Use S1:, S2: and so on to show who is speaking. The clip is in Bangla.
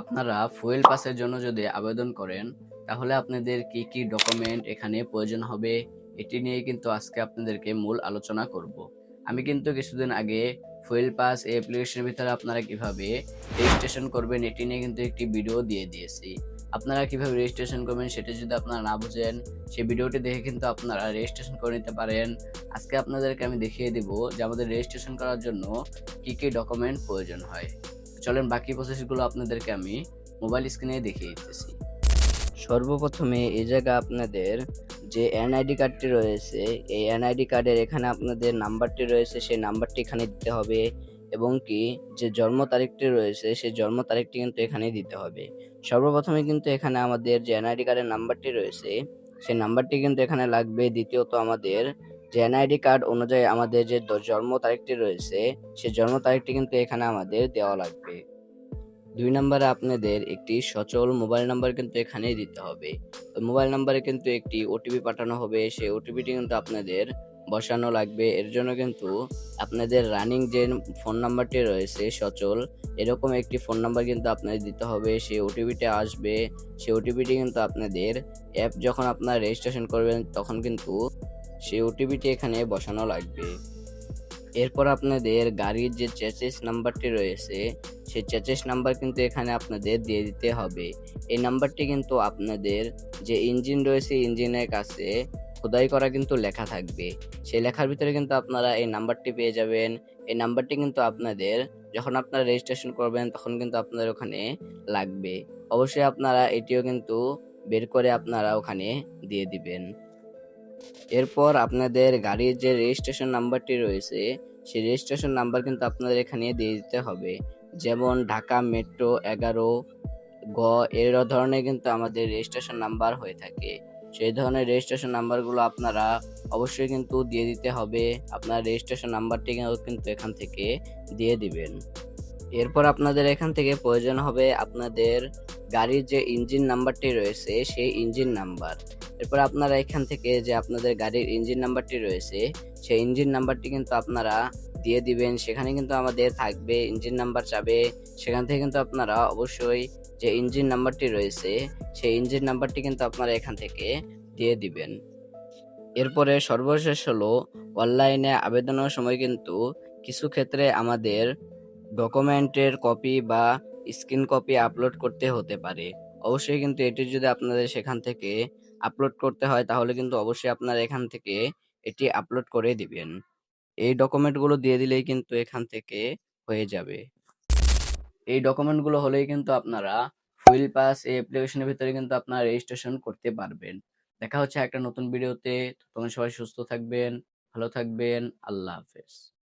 S1: আপনারা ফুয়েল পাসের জন্য যদি আবেদন করেন তাহলে আপনাদের কি কি ডকুমেন্ট এখানে প্রয়োজন হবে এটি নিয়ে কিন্তু আজকে আপনাদেরকে মূল আলোচনা করব। আমি কিন্তু কিছুদিন আগে ফুয়েল পাস এই অ্যাপ্লিকেশনের ভিতরে আপনারা কিভাবে রেজিস্ট্রেশন করবেন এটি নিয়ে কিন্তু একটি ভিডিও দিয়ে দিয়েছি। আপনারা কিভাবে রেজিস্ট্রেশন করবেন সেটা যদি আপনারা না বুঝেন সেই ভিডিওটি দেখে কিন্তু আপনারা রেজিস্ট্রেশন করে নিতে পারেন। আজকে আপনাদেরকে আমি দেখিয়ে দিব যে আমাদের রেজিস্ট্রেশন করার জন্য কি কি ডকুমেন্ট প্রয়োজন হয়। চলেন বাকি প্রসেসগুলো আপনাদেরকে আমি মোবাইল স্ক্রিনে দেখিয়ে দিতেছি।
S2: সর্বপ্রথমে এই জায়গায় আপনাদের যে এনআইডি কার্ডটি রয়েছে, এই এনআইডি কার্ডের এখানে আপনাদের নাম্বারটি রয়েছে, সেই নাম্বারটি এখানে দিতে হবে এবং কি যে জন্ম তারিখটি রয়েছে সেই জন্ম তারিখটি কিন্তু এখানে দিতে হবে। সর্বপ্রথমে কিন্তু এখানে আমাদের যে এনআইডি কার্ডের নাম্বারটি রয়েছে সেই নাম্বারটি কিন্তু এখানে লাগবে। দ্বিতীয়ত আমাদের যে এনআইডি কার্ড অনুযায়ী আমাদের যে জন্ম তারিখটি রয়েছে সেই জন্ম তারিখটি কিন্তু এখানে আমাদের দেওয়া লাগবে। ২ নম্বরে আপনাদের একটি সচল মোবাইল নাম্বার কিন্তু এখানেই দিতে হবে। তো মোবাইল নাম্বারে কিন্তু একটি ওটিপি পাঠানো হবে, সেই ওটিপিটি কিন্তু আপনাদের বসানো লাগবে। এর জন্য কিন্তু আপনাদের রানিং যে ফোন নাম্বারটি রয়েছে সচল, এরকম একটি ফোন নাম্বার কিন্তু আপনাদের দিতে হবে। সেই ওটিপিটা আসবে, সেই ওটিপিটি কিন্তু আপনাদের অ্যাপ যখন আপনারা রেজিস্ট্রেশন করবেন তখন কিন্তু সেই ওটিপিটি এখানে বসানো লাগবে। এরপর আপনাদের গাড়ির যে চেসিস নাম্বারটি রয়েছে সেই চেসিস নাম্বার কিন্তু এখানে আপনাদের দিয়ে দিতে হবে। এই নাম্বারটি কিন্তু আপনাদের যে ইঞ্জিন রয়েছে ইঞ্জিনের কাছে খোদাই করা কিন্তু লেখা থাকবে। সেই লেখার ভিতরে কিন্তু আপনারা এই নাম্বারটি পেয়ে যাবেন। এই নাম্বারটি কিন্তু আপনাদের যখন আপনারা রেজিস্ট্রেশন করবেন তখন কিন্তু আপনাদের ওখানে লাগবে। অবশ্যই আপনারা এটিও কিন্তু বের করে আপনারা ওখানে দিয়ে দিবেন। এরপর আপনাদের গাড়ির যে রেজিস্ট্রেশন নাম্বারটি রয়েছে সেই রেজিস্ট্রেশন নাম্বার কিন্তু আপনাদের এখানে দিয়ে দিতে হবে। যেমন ঢাকা মেট্রো 11 গ এর ধরনের কিন্তু আমাদের রেজিস্ট্রেশন নাম্বার হয়ে থাকে। সেই ধরনের রেজিস্ট্রেশন নাম্বারগুলো আপনারা অবশ্যই কিন্তু দিয়ে দিতে হবে। আপনার রেজিস্ট্রেশন নাম্বারটি কিন্তু এখান থেকে দিয়ে দিবেন। এরপর আপনাদের এখান থেকে প্রয়োজন হবে আপনাদের গাড়ির যে ইঞ্জিন নাম্বারটি রয়েছে সেই ইঞ্জিন নাম্বার। এরপর আপনারা এখান থেকে যে আপনাদের গাড়ির ইঞ্জিন নাম্বারটি রয়েছে সেই ইঞ্জিন নাম্বারটি কিন্তু আপনারা দিয়ে দিবেন। সেখানে কিন্তু আমাদের থাকবে ইঞ্জিন নাম্বার চাবে, সেখান থেকে কিন্তু আপনারা অবশ্যই যে ইঞ্জিন নাম্বারটি রয়েছে সেই ইঞ্জিন নাম্বারটি কিন্তু আপনারা এখান থেকে দিয়ে দিবেন। এরপরে সর্বশেষ হলো অনলাইনে আবেদনের সময় কিন্তু কিছু ক্ষেত্রে আমাদের ডকুমেন্টের কপি বা স্ক্রিন কপি আপলোড করতে হতে পারে। অবশ্যই কিন্তু এটি যদি আপনাদের সেখান থেকে আপলোড করতে হয় তাহলে কিন্তু অবশ্যই আপনারা এখান থেকে এটি আপলোড করে দিবেন। এই ডকুমেন্টগুলো দিয়ে দিলেই কিন্তু এখান থেকে হয়ে যাবে।
S1: এই ডকুমেন্টগুলো হলেই কিন্তু আপনারা ফুয়েল পাস এই অ্যাপ্লিকেশনের ভিতরে কিন্তু আপনারা রেজিস্ট্রেশন করতে পারবেন। দেখা হচ্ছে একটা নতুন ভিডিওতে। তখন সবাই সুস্থ থাকবেন, ভালো থাকবেন। আল্লাহ হাফেজ।